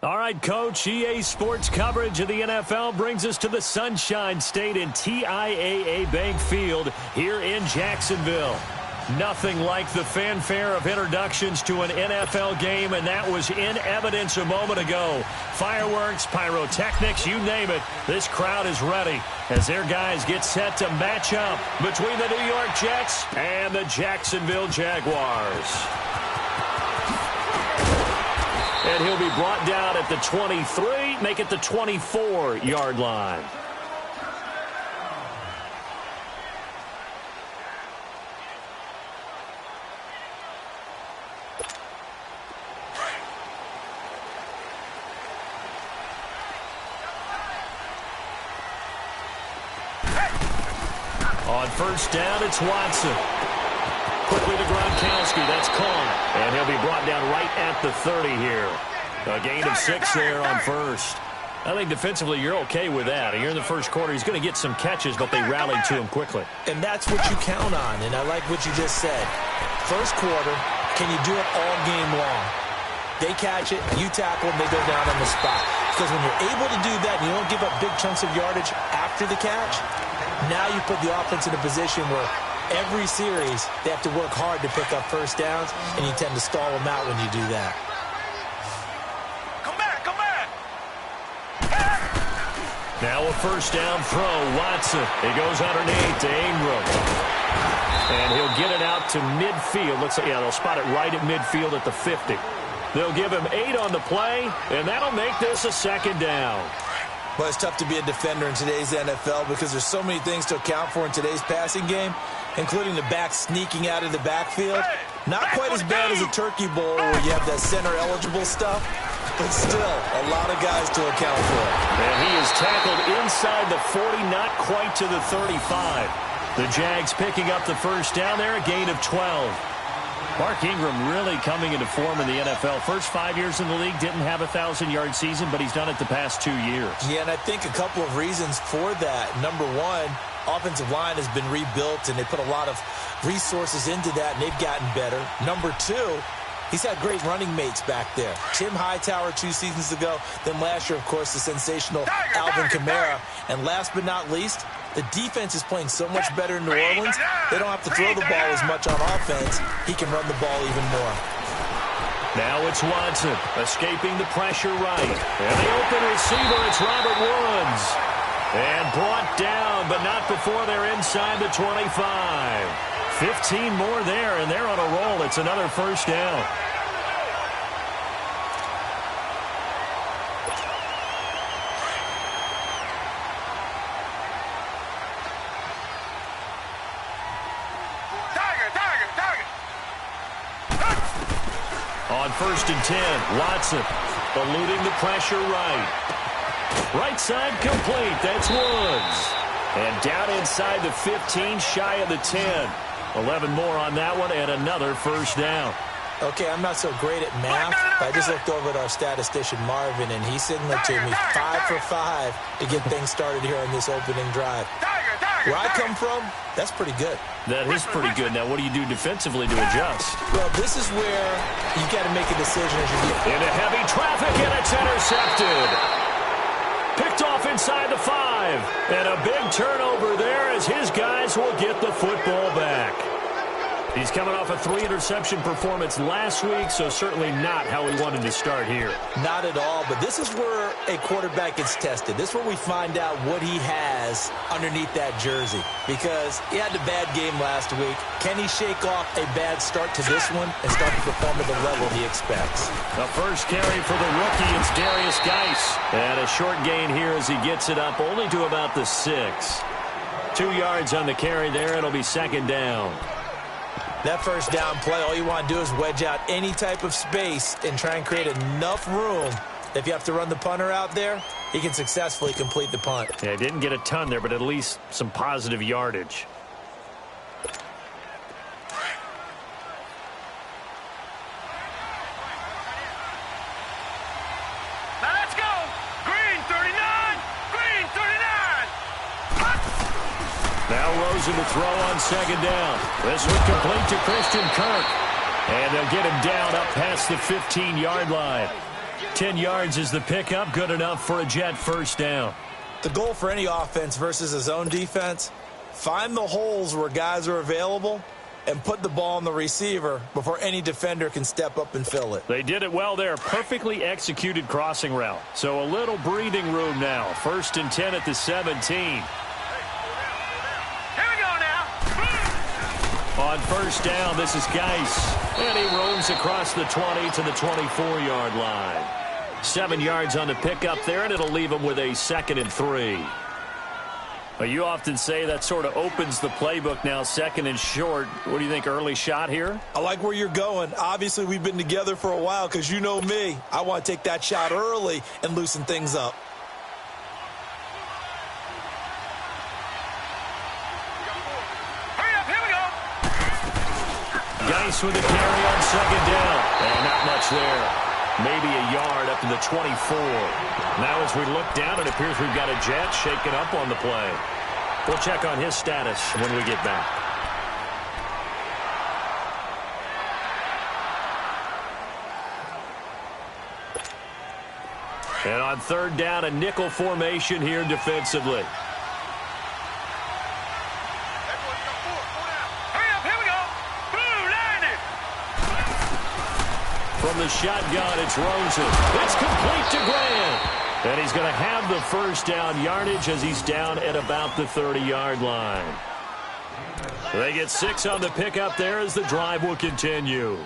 All right, Coach, EA Sports coverage of the NFL brings us to the Sunshine State in TIAA Bank Field here in Jacksonville. Nothing like the fanfare of introductions to an NFL game, and that was in evidence a moment ago. Fireworks, pyrotechnics, you name it, this crowd is ready as their guys get set to match up between the New York Jets and the Jacksonville Jaguars. And he'll be brought down at the 23, make it the 24-yard line. On first down, it's Watson. Quickly to Gronkowski. That's caught. And he'll be brought down right at the 30 here. A gain of 6 there on first. I think defensively you're okay with that. Here in the first quarter, he's going to get some catches, but they rallied to him quickly. And that's what you count on, and I like what you just said. First quarter, can you do it all game long? They catch it, you tackle them, they go down on the spot. Because when you're able to do that and you don't give up big chunks of yardage after the catch, now you put the offense in a position where every series they have to work hard to pick up first downs, and you tend to stall them out when you do that. Come back! Now a first down throw, Watson. It goes underneath to Ingram. And he'll get it out to midfield. Looks like, yeah, they'll spot it right at midfield at the 50. They'll give him 8 on the play, and that'll make this a second down. Well, it's tough to be a defender in today's NFL because there's so many things to account for in today's passing game, including the back sneaking out of the backfield. Not quite as bad as a turkey bowl where you have that center-eligible stuff, but still a lot of guys to account for. And he is tackled inside the 40, not quite to the 35. The Jags picking up the first down there, a gain of 12. Mark Ingram really coming into form in the NFL. First 5 years in the league, didn't have a 1,000-yard season, but he's done it the past 2 years. Yeah, and I think a couple of reasons for that. Number one, offensive line has been rebuilt, and they put a lot of resources into that, and they've gotten better. Number two, he's had great running mates back there. Tim Hightower 2 seasons ago. Then last year, of course, the sensational Alvin Kamara. And last but not least, the defense is playing so much better in New Orleans, they don't have to throw the ball as much on offense. He can run the ball even more. Now it's Watson, escaping the pressure right. And the open receiver, it's Robert Woods. And brought down, but not before they're inside the 25. 15 more there, and they're on a roll. It's another first down. On first and 10, Watson eluding the pressure right. Right side complete. That's Woods. And down inside the 15, shy of the 10. 11 more on that one, and another first down. Okay, I'm not so great at math, but I just looked over at our statistician, Marvin, and he signaled to me 5 for 5 to get things started here on this opening drive. Where I come from, that's pretty good. That is pretty good. Now, what do you do defensively to adjust? Well, this is where you got to make a decision as you get into heavy traffic, and it's intercepted. Picked off inside the 5. And a big turnover there as his guys will get the football back. He's coming off a 3-interception performance last week, so certainly not how he wanted to start here. Not at all, but this is where a quarterback gets tested. This is where we find out what he has underneath that jersey. Because he had a bad game last week. Can he shake off a bad start to this one and start to perform at the level he expects? The first carry for the rookie, it's Darius Geis. And a short gain here as he gets it up only to about the 6. 2 yards on the carry there. It'll be second down. That first down play, all you want to do is wedge out any type of space and try and create enough room. If you have to run the punter out there, he can successfully complete the punt. Yeah, didn't get a ton there, but at least some positive yardage. Now let's go! Green 39! Green 39! Now Rosen to throw on second down. This one complete to Christian Kirk. And they'll get him down up past the 15-yard line. 10 yards is the pickup, good enough for a Jet first down. The goal for any offense versus a zone defense, find the holes where guys are available and put the ball on the receiver before any defender can step up and fill it. They did it well there. Perfectly executed crossing route. So a little breathing room now. 1st and 10 at the 17. Here we go now. On first down, this is Geis. And he roams across the 20 to the 24-yard line. 7 yards on the pickup there, and it'll leave him with a 2nd and 3. Well, you often say that sort of opens the playbook now, 2nd and short. What do you think, early shot here? I like where you're going. Obviously, we've been together for a while because you know me. I want to take that shot early and loosen things up. Hurry up, here we go. Geis with a carry on 2nd down. And not much there. Maybe a yard up to the 24. Now as we look down, it appears we've got a Jet shaken up on the play. We'll check on his status when we get back. And on 3rd down, a nickel formation here defensively. From the shotgun, it's Rosen. It's complete to Grant. And he's going to have the first down yardage as he's down at about the 30-yard line. They get 6 on the pickup there as the drive will continue.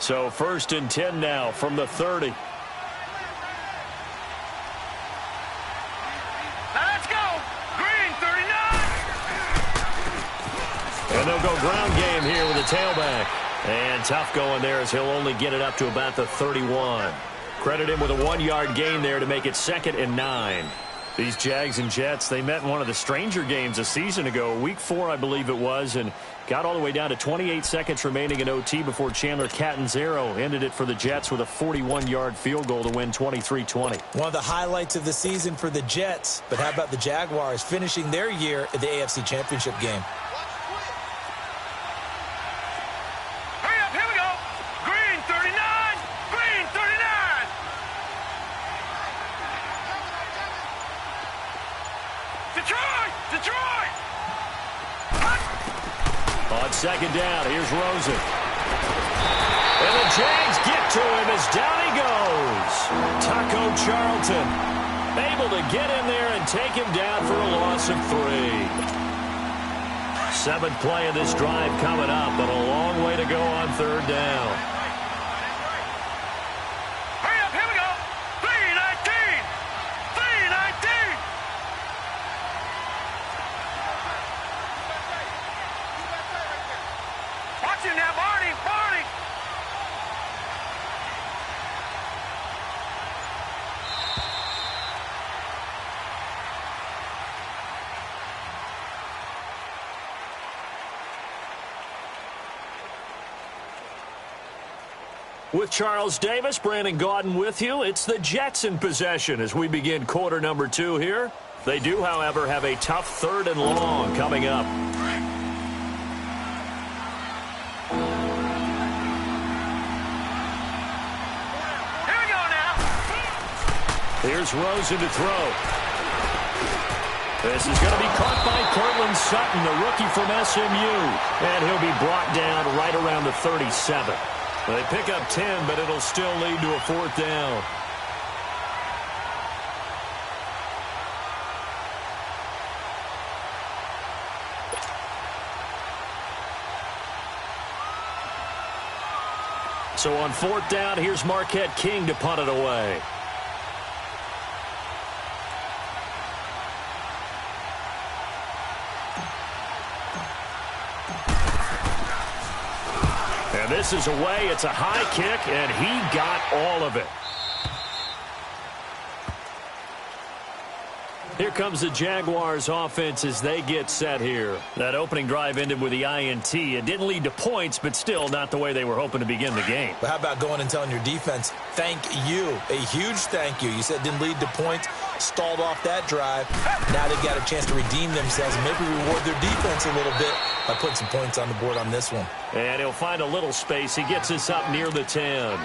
So 1st and 10 now from the 30. And they'll go ground game here with a tailback. And tough going there as he'll only get it up to about the 31. Credit him with a 1-yard gain there to make it 2nd and 9. These Jags and Jets, they met in one of the stranger games a season ago, week 4, I believe it was, and got all the way down to 28 seconds remaining in OT before Chandler Catanzaro ended it for the Jets with a 41-yard field goal to win 23-20. One of the highlights of the season for the Jets, but how about the Jaguars finishing their year at the AFC Championship game? On 2nd down, here's Rosen. And the Jags get to him as down he goes. Taco Charlton able to get in there and take him down for a loss of 3. 7th play of this drive coming up, but a long way to go on 3rd down. Hurry up, here we go. 3-19. 3-19. Watch him now, Barney. Barney. With Charles Davis, Brandon Gaudin with you. It's the Jets in possession as we begin quarter number 2 here. They do, however, have a tough 3rd and long coming up. Here we go now. Here's Rosen to throw. This is going to be caught by Cortland Sutton, the rookie from SMU. And he'll be brought down right around the 37. They pick up 10, but it'll still lead to a 4th down. So on 4th down, here's Marquette King to punt it away. And this is away. It's a high kick, and he got all of it. Here comes the Jaguars offense as they get set here. That opening drive ended with the INT. It didn't lead to points, but still not the way they were hoping to begin the game. But how about going and telling your defense, thank you, a huge thank you. You said it didn't lead to points, stalled off that drive. Now they've got a chance to redeem themselves and maybe reward their defense a little bit by putting some points on the board on this one. And he'll find a little space. He gets us up near the 10.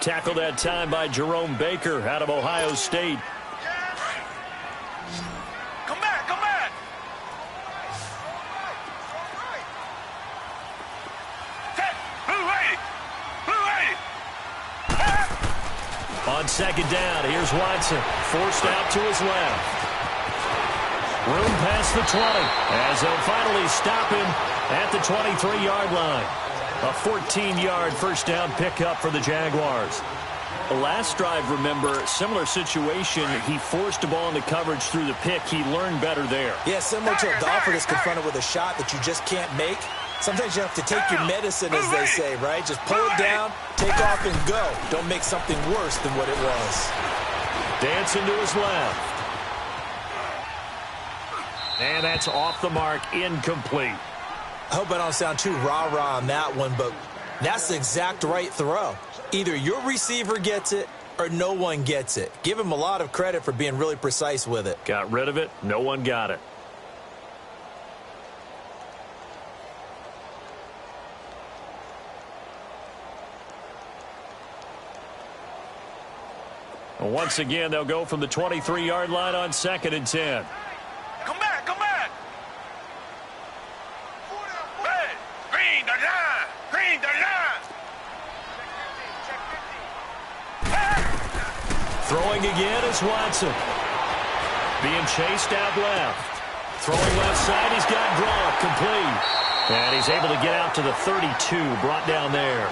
Tackled that time by Jerome Baker out of Ohio State. On second down, here's Watson. Forced out to his left. Room past the 20 as they'll finally stop him at the 23-yard line. A 14-yard first down pickup for the Jaguars. The last drive, remember, similar situation. He forced a ball into coverage through the pick. He learned better there. Yeah, similar to a golfer that's confronted with a shot that you just can't make. Sometimes you have to take your medicine, as they say, right? Just pull it down, take off, and go. Don't make something worse than what it was. Dancing to his left. And that's off the mark, incomplete. I hope I don't sound too rah-rah on that one, but that's the exact right throw. Either your receiver gets it or no one gets it. Give him a lot of credit for being really precise with it. Got rid of it. No one got it. Once again, they'll go from the 23-yard line on 2nd and 10. Come back, come back. Red, green, the line, green, the line. Throwing again is Watson. Being chased out left. Throwing left side, he's got Gronk complete. And he's able to get out to the 32, brought down there.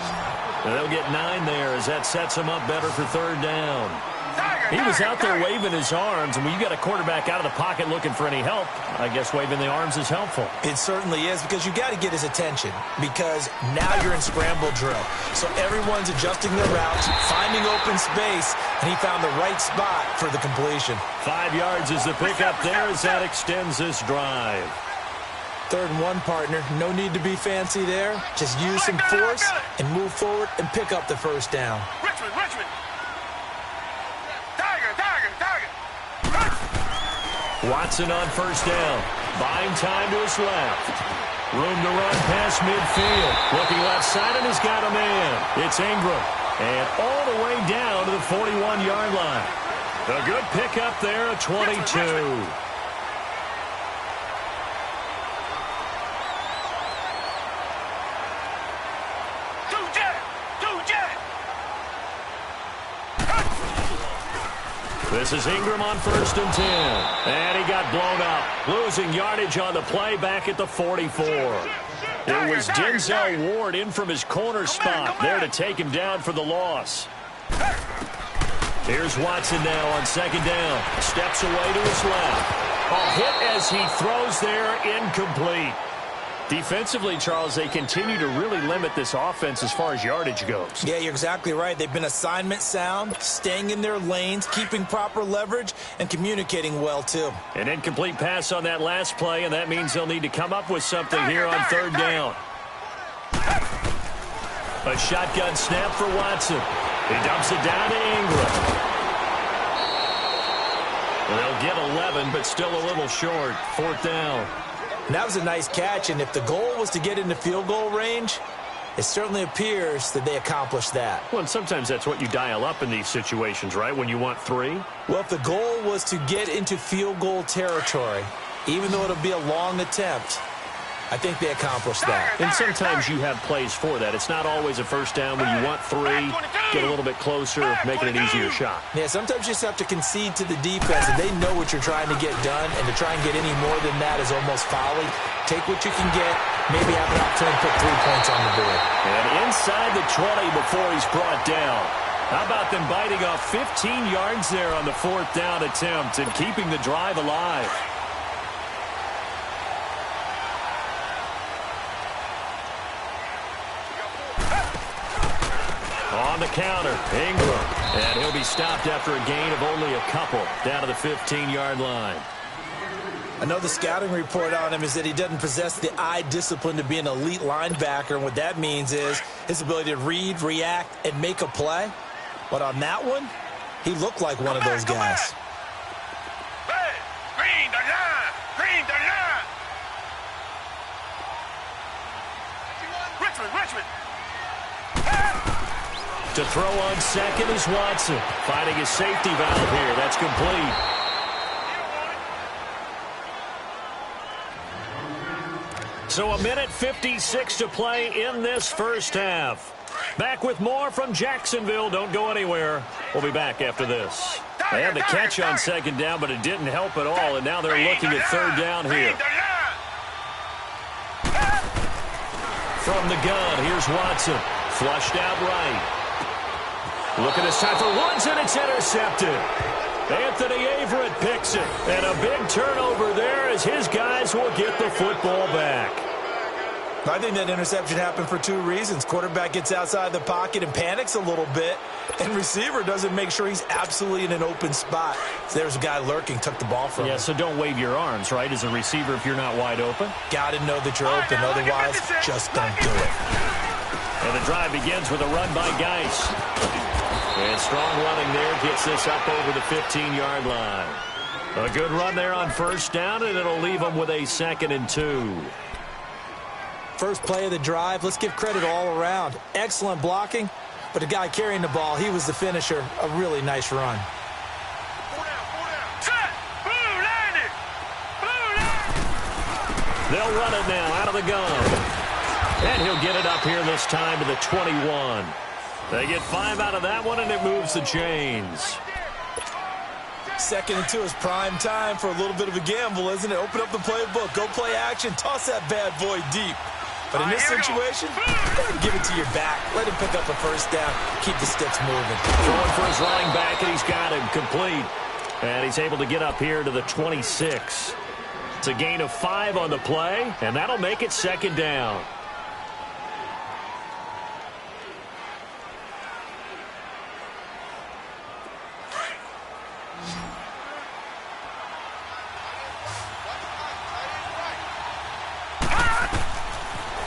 And they'll get 9 there as that sets him up better for 3rd down. He was out there waving his arms, and when you got a quarterback out of the pocket looking for any help, I guess waving the arms is helpful. It certainly is, because you got to get his attention, because now you're in scramble drill. So everyone's adjusting their routes, finding open space, and he found the right spot for the completion. 5 yards is the pickup there as that extends this drive. 3rd and 1, partner. No need to be fancy there. Just use some force and move forward and pick up the first down. Richmond. Watson on 1st down. Buying time to his left. Room to run past midfield. Looking left side, and he's got a man. It's Ingram. And all the way down to the 41-yard line. A good pickup there at 22. This is Ingram on 1st and 10. And he got blown up. Losing yardage on the play back at the 44. It was Denzel Ward in from his corner spot there to take him down for the loss. Here's Watson now on 2nd down. Steps away to his left. A hit as he throws there, incomplete. Defensively, Charles, they continue to really limit this offense as far as yardage goes. Yeah, you're exactly right. They've been assignment sound, staying in their lanes, keeping proper leverage, and communicating well, too. An incomplete pass on that last play, and that means they'll need to come up with something here on 3rd down. A shotgun snap for Watson. He dumps it down to Ingram. They'll get 11, but still a little short. 4th down. That was a nice catch, and if the goal was to get into field goal range, it certainly appears that they accomplished that. Well, and sometimes that's what you dial up in these situations, right, when you want 3? Well, if the goal was to get into field goal territory, even though it'll be a long attempt, I think they accomplished that. And sometimes you have plays for that. It's not always a first down when you want 3, get a little bit closer, making an easier shot. Yeah, sometimes you just have to concede to the defense, and they know what you're trying to get done, and to try and get any more than that is almost folly. Take what you can get, maybe have an opportunity to put 3 points on the board. And inside the 20 before he's brought down. How about them biting off 15 yards there on the 4th down attempt and keeping the drive alive? On on the counter. Ingram. And he'll be stopped after a gain of only a couple down to the 15-yard line. I know the scouting report on him is that he doesn't possess the eye discipline to be an elite linebacker, and what that means is his ability to read, react, and make a play. But on that one, he looked like one of those guys. Hey, green, the line. Green, the line. Richmond. To throw on second is Watson. Finding his safety valve here. That's complete. So 1:56 to play in this first half. Back with more from Jacksonville. Don't go anywhere. We'll be back after this. They had the catch on second down, but it didn't help at all, and now they're looking at third down here. From the gun, here's Watson. Flushed out right. Looking this time for Woods, and it's intercepted. Anthony Averett picks it. And a big turnover there as his guys will get the football back. I think that interception happened for two reasons. Quarterback gets outside the pocket and panics a little bit, and receiver doesn't make sure he's absolutely in an open spot. So there's a guy lurking, took the ball from him. Yeah, so don't wave your arms, right, as a receiver if you're not wide open. Got to know that you're open. Otherwise, just don't do it. And the drive begins with a run by Geis. And strong running there gets this up over the 15-yard line. A good run there on first down, and it'll leave them with a 2nd and 2. First play of the drive, let's give credit all around. Excellent blocking, but the guy carrying the ball, he was the finisher. A really nice run. They'll run it now out of the gun. And he'll get it up here this time to the 21. They get 5 out of that one, and it moves the chains. 2nd and 2 is prime time for a little bit of a gamble, isn't it? Open up the playbook, go play action, toss that bad boy deep. But in this situation, go ahead and give it to your back. Let him pick up a first down, keep the sticks moving. Throwing for his running back, and he's got him complete. And he's able to get up here to the 26. It's a gain of 5 on the play, and that'll make it 2nd down.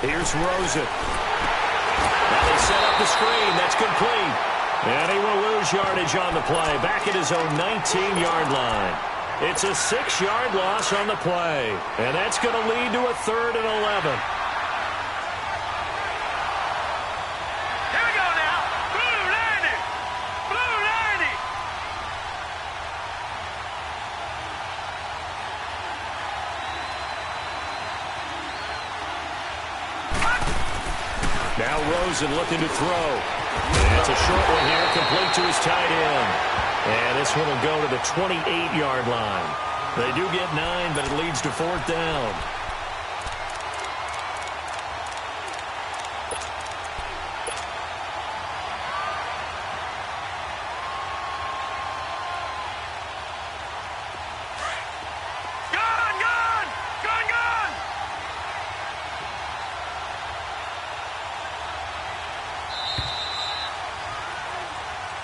Here's Rosen. Now they set up the screen. That's complete. And he will lose yardage on the play. Back at his own 19-yard line. It's a 6-yard loss on the play. And that's going to lead to a 3rd and 11. Here we go now. Blue Landy. Blue Landy. Now Rosen looking to throw. And it's a short one here, complete to his tight end. And this one will go to the 28-yard line. They do get 9, but it leads to 4th down.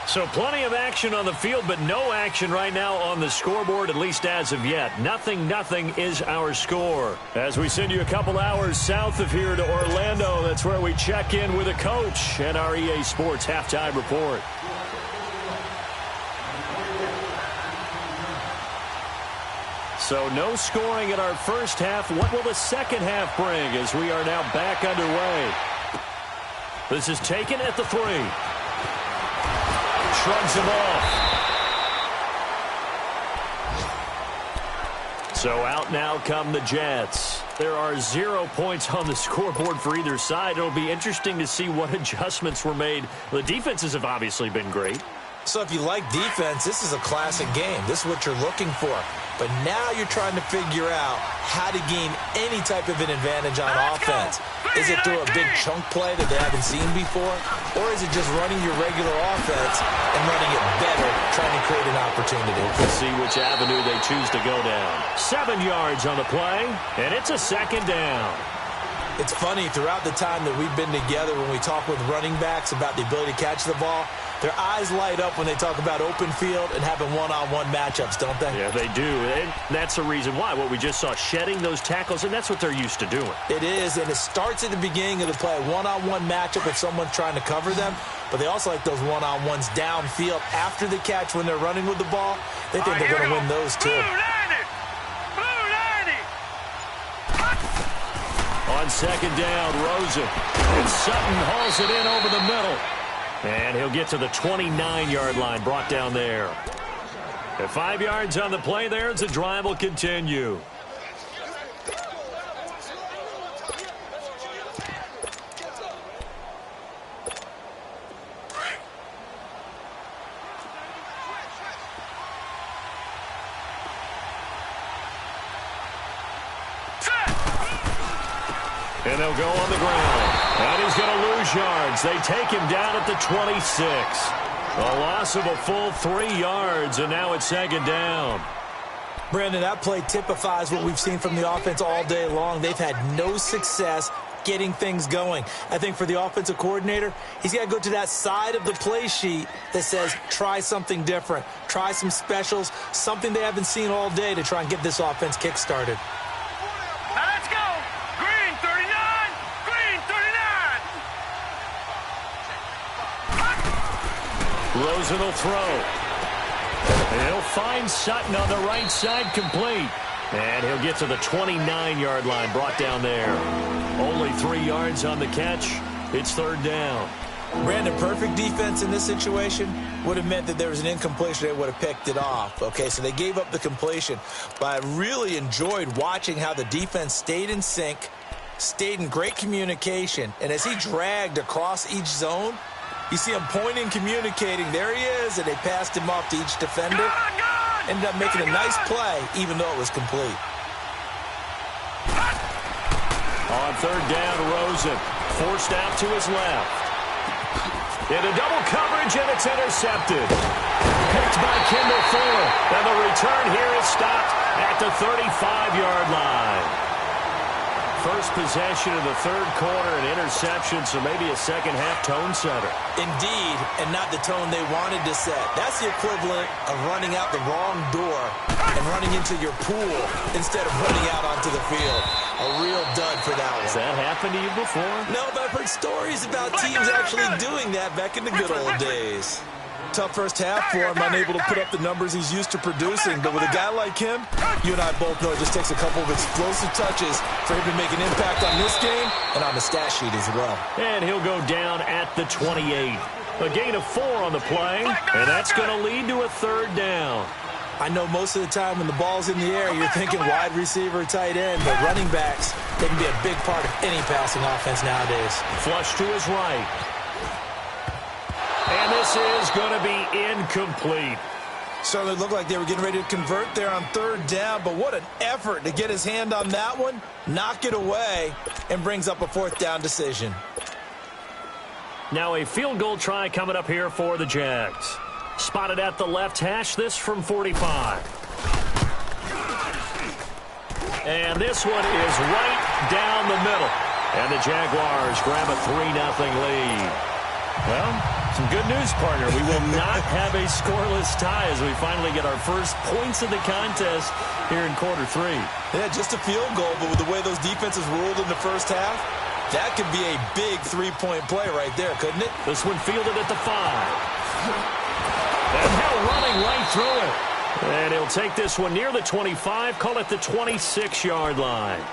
So plenty of action on the field, but no action right now on the scoreboard, at least as of yet. 0-0 is our score. As we send you a couple hours south of here to Orlando, that's where we check in with a coach and our EA Sports halftime report. So no scoring in our first half. What will the second half bring as we are now back underway? This is taken at the 3. Shrugs him off. So out now come the Jets. There are 0 points on the scoreboard for either side. It'll be interesting to see what adjustments were made. The defenses have obviously been great. So if you like defense, this is a classic game. This is what you're looking for. But now you're trying to figure out how to gain any type of an advantage on offense. Is it through a big chunk play that they haven't seen before? Or is it just running your regular offense and running it better, trying to create an opportunity? We'll see which avenue they choose to go down. 7 yards on the play, and it's a 2nd down. It's funny, throughout the time that we've been together, when we talk with running backs about the ability to catch the ball, their eyes light up when they talk about open field and having one-on-one matchups, don't they? Yeah, they do. And that's the reason why. What we just saw, shedding those tackles, and that's what they're used to doing. It is, and it starts at the beginning of the play. One-on-one matchup if someone's trying to cover them, but they also like those one-on-ones downfield after the catch when they're running with the ball. They think they're going to win those, too. On second down, Rosen. And Sutton hauls it in over the middle. And he'll get to the 29-yard line, brought down there. At 5 yards on the play there as the drive will continue. And they'll go on the ground. And he's going to lose yards. They take him down at the 26. A loss of a full 3 yards, and now it's second down. Brandon, that play typifies what we've seen from the offense all day long. They've had no success getting things going. I think for the offensive coordinator, he's got to go to that side of the play sheet that says try something different, try some specials, something they haven't seen all day to try and get this offense kick-started. Now let's go. Green 39. Green 39. Rosen will throw. And he'll find Sutton on the right side, complete. And he'll get to the 29-yard line, brought down there. Only 3 yards on the catch. It's third down. Brandon, perfect defense in this situation would have meant that there was an incompletion. They would have picked it off. Okay, so they gave up the completion. But I really enjoyed watching how the defense stayed in sync, stayed in great communication. And as he dragged across each zone, you see him pointing, communicating. There he is, and they passed him off to each defender. Ended up making a nice play, even though it was complete. On third down, Rosen forced out to his left. Into double coverage, and it's intercepted. Picked by Kendall Fuller. And the return here is stopped at the 35-yard line. First possession of the third quarter, an interception, so maybe a second-half tone setter. Indeed, and not the tone they wanted to set. That's the equivalent of running out the wrong door and running into your pool instead of running out onto the field. A real dud for that one. Has that happened to you before? No, but I've heard stories about teams actually doing that back in the good old days. Tough first half for him, unable to put up the numbers he's used to producing. But with a guy like him, you and I both know it just takes a couple of explosive touches for him to make an impact on this game and on the stat sheet as well. And he'll go down at the 28. A gain of 4 on the play, and that's going to lead to a third down. I know most of the time when the ball's in the air, you're thinking wide receiver, tight end, but running backs, they can be a big part of any passing offense nowadays. Flush to his right. And this is going to be incomplete. Certainly looked like they were getting ready to convert there on third down, but what an effort to get his hand on that one, knock it away, and brings up a fourth down decision. Now a field goal try coming up here for the Jags. Spotted at the left hash, this from 45. And this one is right down the middle. And the Jaguars grab a 3-0 lead. Well, some good news, partner. We will not have a scoreless tie as we finally get our first points of the contest here in quarter 3. Yeah, just a field goal, but with the way those defenses ruled in the first half, that could be a big three-point play right there, couldn't it? This one fielded at the 5. And now running right through it. And he'll take this one near the 25, call it the 26-yard line.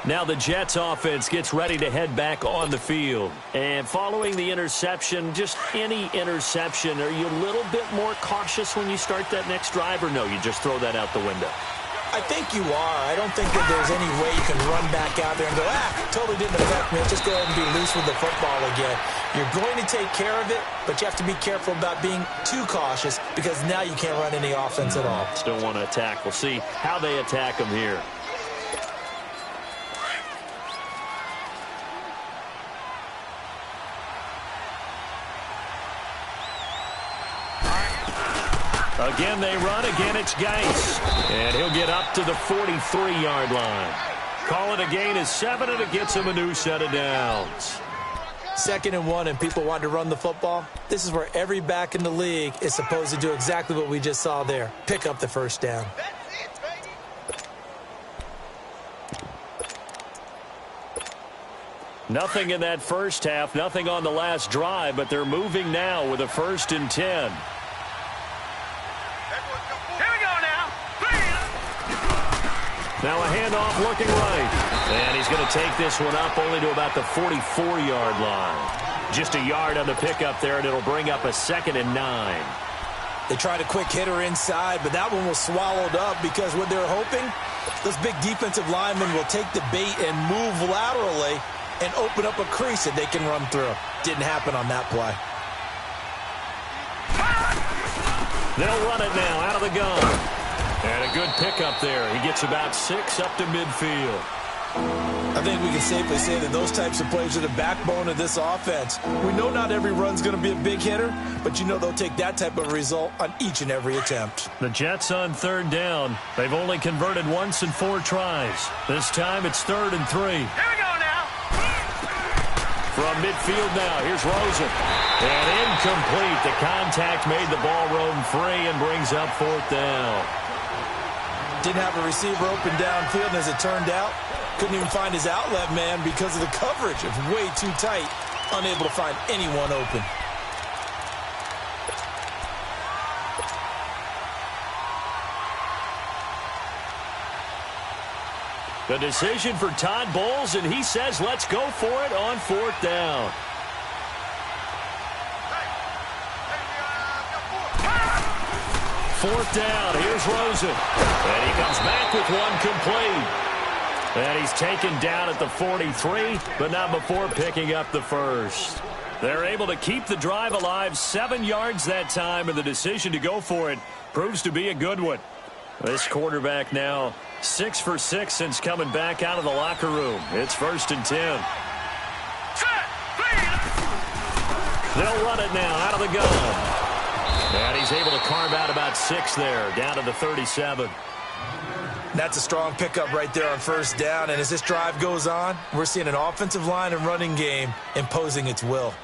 Now the Jets offense gets ready to head back on the field. And following the interception, just any interception, are you a little bit more cautious when you start that next drive, or no, you just throw that out the window? I think you are. I don't think that there's any way you can run back out there and go, totally didn't affect me. Let's just go ahead and be loose with the football again. You're going to take care of it, but you have to be careful about being too cautious because now you can't run any offense at all. Still want to attack. We'll see how they attack them here. Again, they run. Again, it's Geis. And he'll get up to the 43-yard line. Call it a gain of 7, and it gets him a new set of downs. 2nd and 1, and people want to run the football. This is where every back in the league is supposed to do exactly what we just saw there. Pick up the first down. Nothing in that first half, nothing on the last drive, but they're moving now with a 1st and 10. Here we go now. Now a handoff looking right. And he's going to take this one up only to about the 44-yard line. Just a yard on the pickup there, and it'll bring up a 2nd and 9. They tried a quick hitter inside, but that one was swallowed up because what they're hoping, those big defensive linemen will take the bait and move laterally and open up a crease that they can run through. Didn't happen on that play. They'll run it now out of the gun. And a good pickup there. He gets about 6 up to midfield. I think we can safely say that those types of plays are the backbone of this offense. We know not every run's going to be a big hitter, but you know they'll take that type of result on each and every attempt. The Jets on 3rd down. They've only converted once in 4 tries. This time it's 3rd and 3. Here we go now. From midfield now, here's Rosen. And incomplete. The contact made the ball roam free and brings up 4th down. Didn't have a receiver open downfield, and as it turned out, couldn't even find his outlet man because of the coverage. It was way too tight, unable to find anyone open. The decision for Todd Bowles, and he says let's go for it on 4th down. Fourth down, here's Rosen. And he comes back with one complete. And he's taken down at the 43, but not before picking up the first. They're able to keep the drive alive, 7 yards that time, and the decision to go for it proves to be a good one. This quarterback now 6 for 6 since coming back out of the locker room. It's 1st and 10. They'll run it now out of the gun. And he's able to carve out about 6 there, down to the 37. That's a strong pickup right there on 1st down. And as this drive goes on, we're seeing an offensive line and running game imposing its will.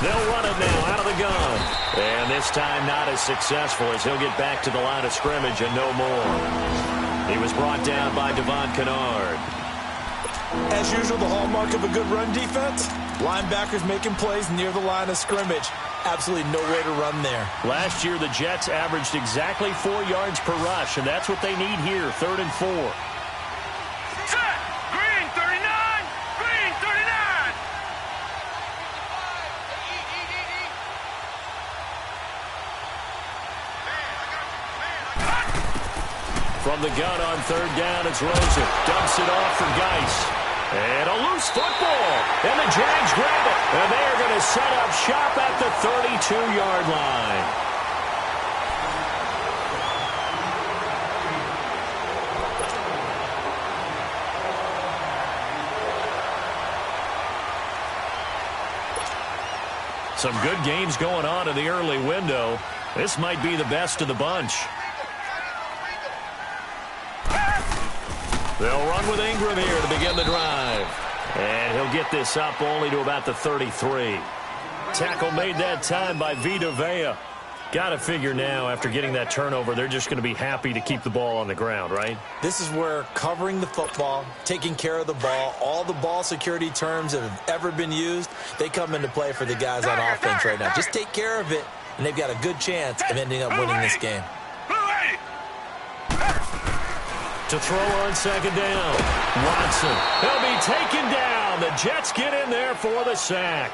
They'll run it now out of the gun. And this time not as successful as he'll get back to the line of scrimmage and no more. He was brought down by Devon Kennard. As usual, the hallmark of a good run defense, linebackers making plays near the line of scrimmage. Absolutely no way to run there. Last year, the Jets averaged exactly 4 yards per rush, and that's what they need here, 3rd and 4. Set! Green 39! Green 39! From the gun on 3rd down, it's Rosen. Dumps it off for Geis. And a loose football. And the Jags grab it. And they are going to set up shop at the 32-yard line. Some good games going on in the early window. This might be the best of the bunch. They'll run with Ingram here to begin the drive. And he'll get this up only to about the 33. Tackle made that time by Vita Vea. Got to figure now, after getting that turnover, they're just going to be happy to keep the ball on the ground, right? This is where covering the football, taking care of the ball, all the ball security terms that have ever been used, they come into play for the guys on offense right now. Just take care of it, and they've got a good chance of ending up winning this game. To throw on 2nd down, Watson. He'll be taken down. The Jets get in there for the sack.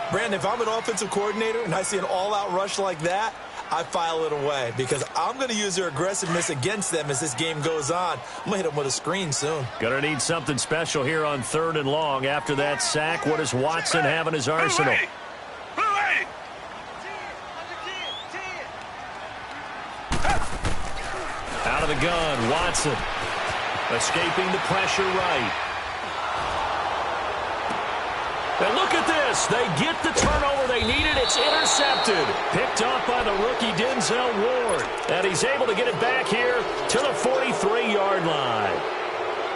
Brandon, if I'm an offensive coordinator and I see an all-out rush like that, I file it away because I'm going to use their aggressiveness against them as this game goes on. I'm going to hit them with a screen soon. Going to need something special here on 3rd and long. After that sack, what does Watson have in his arsenal? Out of the gun, Watson. Escaping the pressure right. And look at this. They get the turnover they needed. It's intercepted. Picked off by the rookie Denzel Ward. And he's able to get it back here to the 43-yard line.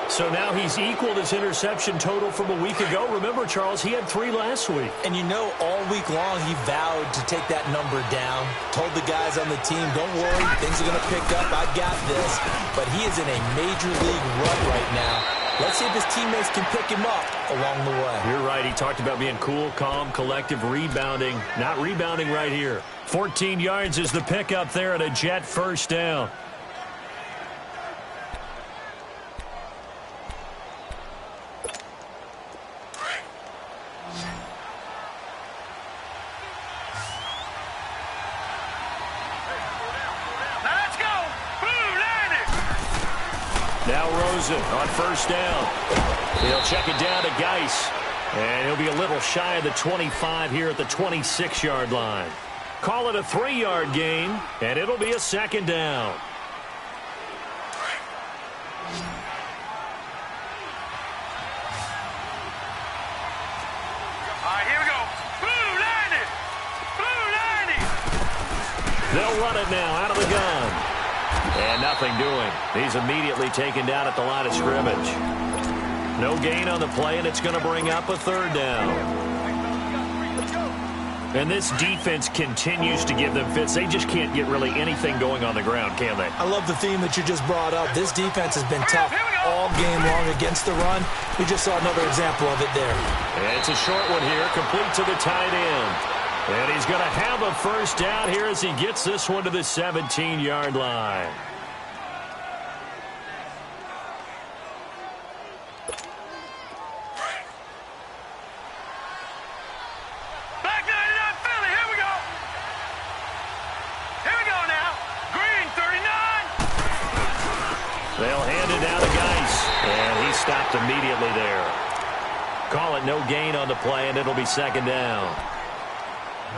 So now he's equaled his interception total from a week ago. Remember, Charles, he had 3 last week. And you know, all week long he vowed to take that number down. Told the guys on the team, don't worry, things are going to pick up. I got this. But he is in a major league run right now. Let's see if his teammates can pick him up along the way. You're right. He talked about being cool, calm, collective, rebounding. Not rebounding right here. 14 yards is the pickup there at a Jet first down. Now Rosen on first down. He'll check it down to Geis. And he'll be a little shy of the 25 here at the 26-yard line. Call it a 3-yard gain, and it'll be a second down. All right, here we go. Blue line it. Blue line it. They'll run it now out of the gun. And nothing doing. He's immediately taken down at the line of scrimmage. No gain on the play, and it's going to bring up a third down. And this defense continues to give them fits. They just can't get really anything going on the ground, can they? I love the theme that you just brought up. This defense has been tough all game long against the run. We just saw another example of it there. And it's a short one here, complete to the tight end. And he's going to have a first down here as he gets this one to the 17-yard line. Black 99 Philly, here we go. Here we go now. Green 39. They'll hand it down to Geis. And he stopped immediately there. Call it no gain on the play, and it'll be second down.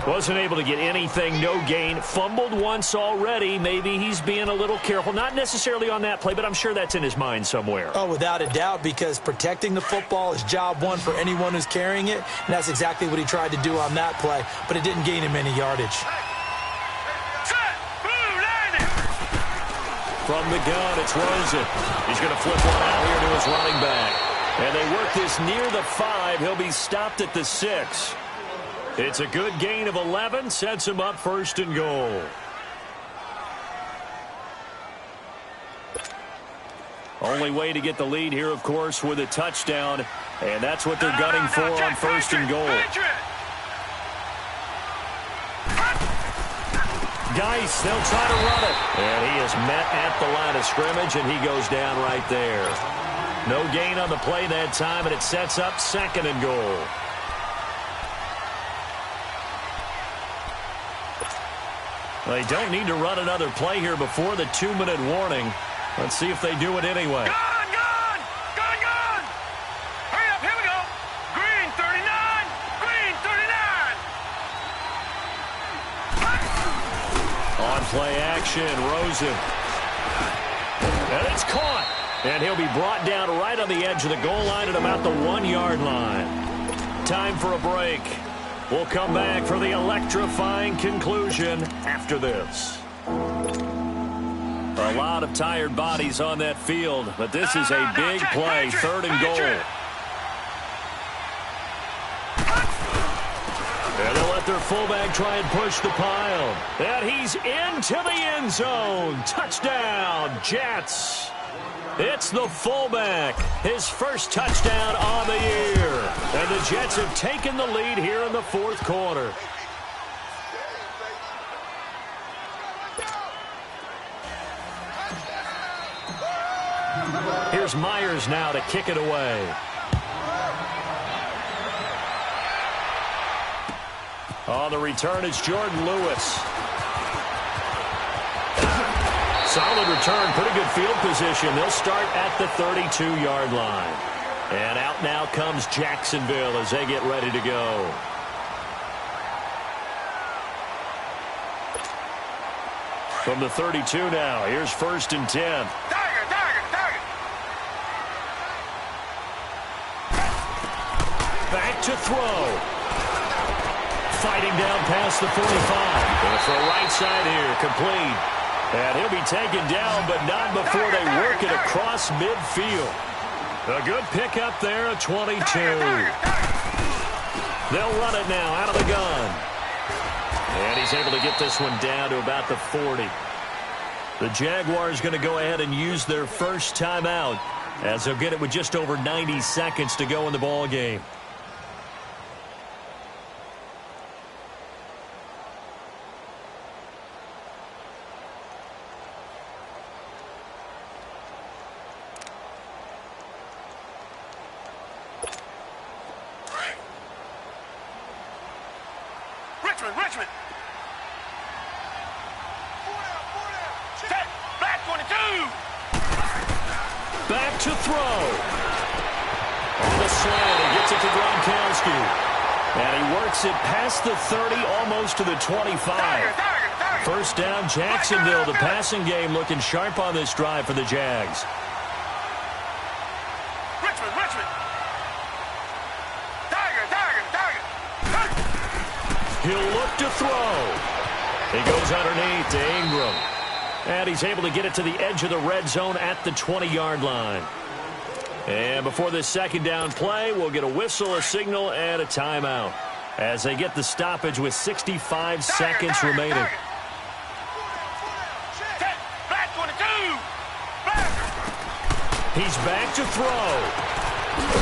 Wasn't able to get anything, no gain. Fumbled once already. Maybe he's being a little careful. Not necessarily on that play, but I'm sure that's in his mind somewhere. Oh, without a doubt, because protecting the football is job one for anyone who's carrying it, and that's exactly what he tried to do on that play, but it didn't gain him any yardage. Set. Blue line it. From the gun, it's Rosen. He's going to flip one out here to his running back. And they work this near the 5. He'll be stopped at the 6. It's a good gain of 11, sets him up first and goal. Only way to get the lead here, of course, with a touchdown, and that's what they're gunning for on first and goal. Geis, they'll try to run it. And he is met at the line of scrimmage, and he goes down right there. No gain on the play that time, and it sets up second and goal. They don't need to run another play here before the 2-minute warning. Let's see if they do it anyway. Gone, gone, gone, gone. Hurry up, here we go. Green 39, green 39. On play action, Rosen. And it's caught. And he'll be brought down right on the edge of the goal line at about the 1-yard line. Time for a break. We'll come back for the electrifying conclusion after this. A lot of tired bodies on that field, but this is a big play, third and goal. And they'll let their fullback try and push the pile. And he's into the end zone. Touchdown, Jets. It's the fullback, his first touchdown on the year. And the Jets have taken the lead here in the fourth quarter. Here's Myers now to kick it away. On the return, it's Jordan Lewis. Solid return, pretty good field position. They'll start at the 32-yard line. And out now comes Jacksonville as they get ready to go. From the 32 now, here's first and 10. Tiger, tiger, tiger. Back to throw. Fighting down past the 45. Going for a right side here, complete. And he'll be taken down, but not before they work it across midfield. A good pickup there, a 22. They'll run it now out of the gun. And he's able to get this one down to about the 40. The Jaguars going to go ahead and use their first timeout as they'll get it with just over 90 seconds to go in the ball game. Richmond. Set. Back 22. Back to throw. On the slant, he gets it to Gronkowski. And he works it past the 30, almost to the 25. First down, Jacksonville. The passing game looking sharp on this drive for the Jags. Richmond. Tiger. He'll look to throw. He goes underneath to Ingram. And he's able to get it to the edge of the red zone at the 20-yard line. And before this second down play, we'll get a whistle, a signal, and a timeout as they get the stoppage with 65 seconds remaining. Back 22. He's back to throw.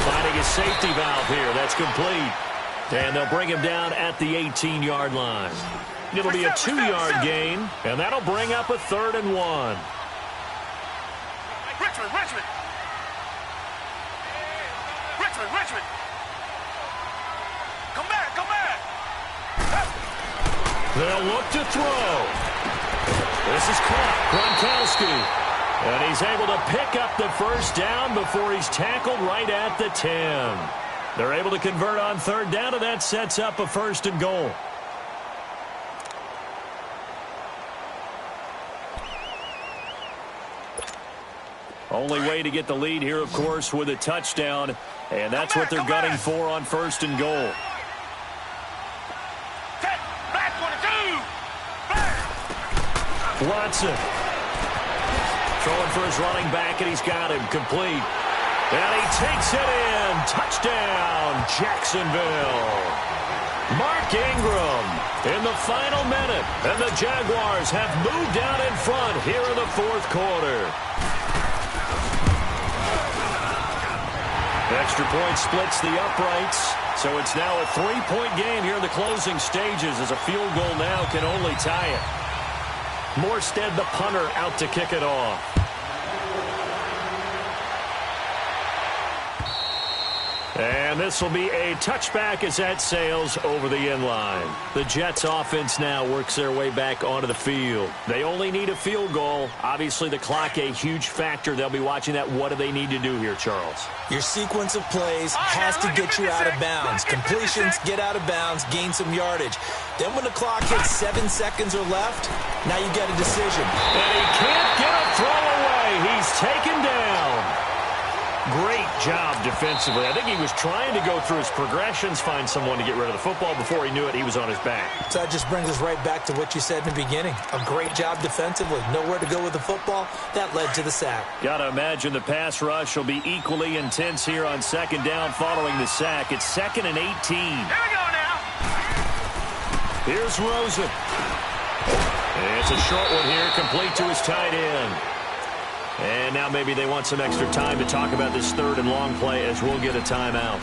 Finding his safety valve here. That's complete. And they'll bring him down at the 18-yard line. It'll be a 2-yard gain, and that'll bring up a 3rd and 1. Richmond. Come back. They'll look to throw. This is caught. Gronkowski. And he's able to pick up the first down before he's tackled right at the 10. They're able to convert on 3rd down, and that sets up a 1st and goal. Only way to get the lead here, of course, with a touchdown. And that's what they're gunning for on 1st and goal. Back 22. Watson. Throwing for his running back, and he's got him complete. And he takes it in. Touchdown, Jacksonville. Mark Ingram in the final minute. And the Jaguars have moved out in front here in the 4th quarter. Extra point splits the uprights. So it's now a 3-point game here in the closing stages as a field goal now can only tie it. Morstead, the punter, out to kick it off. And this will be a touchback as that sails over the inline. The Jets offense now works their way back onto the field. They only need a field goal. Obviously, the clock a huge factor. They'll be watching that. What do they need to do here, Charles? Your sequence of plays has to get you out of bounds. Completions, get out of bounds, gain some yardage. Then when the clock hits 7 seconds or left, now you get a decision. And he can't get a throw away. He's taken down. Great job defensively. I think he was trying to go through his progressions, find someone to get rid of the football. Before he knew it, he was on his back. So that just brings us right back to what you said in the beginning. A great job defensively. Nowhere to go with the football. That led to the sack. Got to imagine the pass rush will be equally intense here on 2nd down following the sack. It's 2nd and 18. Here we go now. Here's Rosen. It's a short one here, complete to his tight end. And now maybe they want some extra time to talk about this 3rd and long play as we'll get a timeout.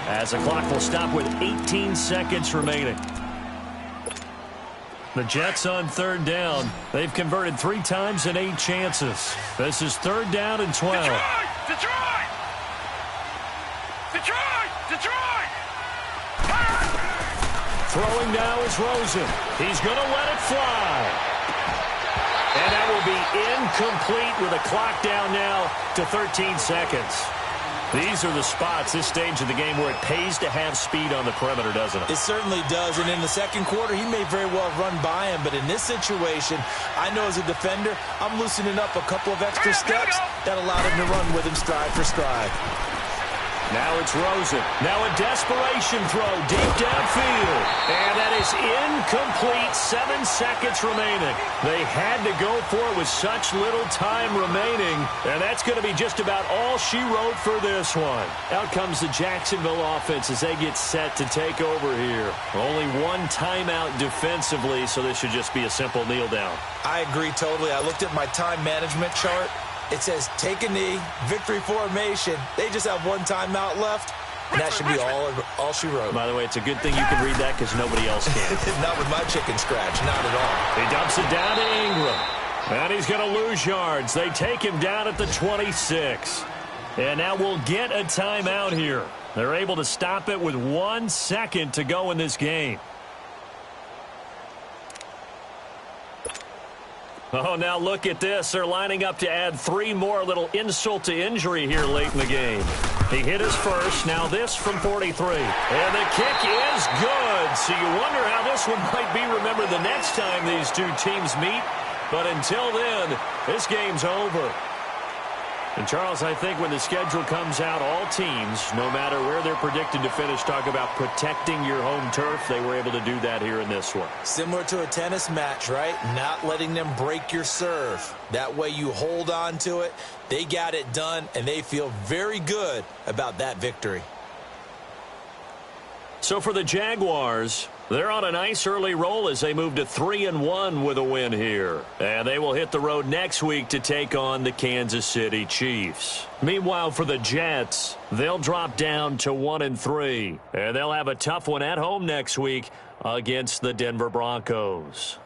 As the clock will stop with 18 seconds remaining. The Jets on 3rd down. They've converted 3 times in 8 chances. This is 3rd down and 12. Detroit! Throwing now is Rosen. He's going to let it fly. And that will be incomplete with a clock down now to 13 seconds. These are the spots, this stage of the game, where it pays to have speed on the perimeter, doesn't it? It certainly does. And in the 2nd quarter, he may very well run by him. But in this situation, I know as a defender, I'm loosening up a couple of extra steps that allowed him to run with him stride for stride. Now it's Rosen. Now a desperation throw deep downfield. And that is incomplete. 7 seconds remaining. They had to go for it with such little time remaining. And that's going to be just about all she wrote for this one. Out comes the Jacksonville offense as they get set to take over here. Only one timeout defensively, so this should just be a simple kneel down. I agree totally. I looked at my time management chart. It says take a knee, victory formation. They just have one timeout left, and that should be all she wrote. By the way, it's a good thing you can read that because nobody else can. Not with my chicken scratch, not at all. He dumps it down to Ingram. And he's going to lose yards. They take him down at the 26. And now we'll get a timeout here. They're able to stop it with 1 second to go in this game. Oh, now look at this. They're lining up to add 3 more, a little insult to injury here late in the game. He hit his first. Now this from 43. And the kick is good. So you wonder how this one might be remembered the next time these two teams meet. But until then, this game's over. And, Charles, I think when the schedule comes out, all teams, no matter where they're predicted to finish, talk about protecting your home turf. They were able to do that here in this one. Similar to a tennis match, right? Not letting them break your serve. That way you hold on to it. They got it done, and they feel very good about that victory. So for the Jaguars, they're on a nice early roll as they move to 3-1 with a win here. And they will hit the road next week to take on the Kansas City Chiefs. Meanwhile, for the Jets, they'll drop down to 1-3. And they'll have a tough one at home next week against the Denver Broncos.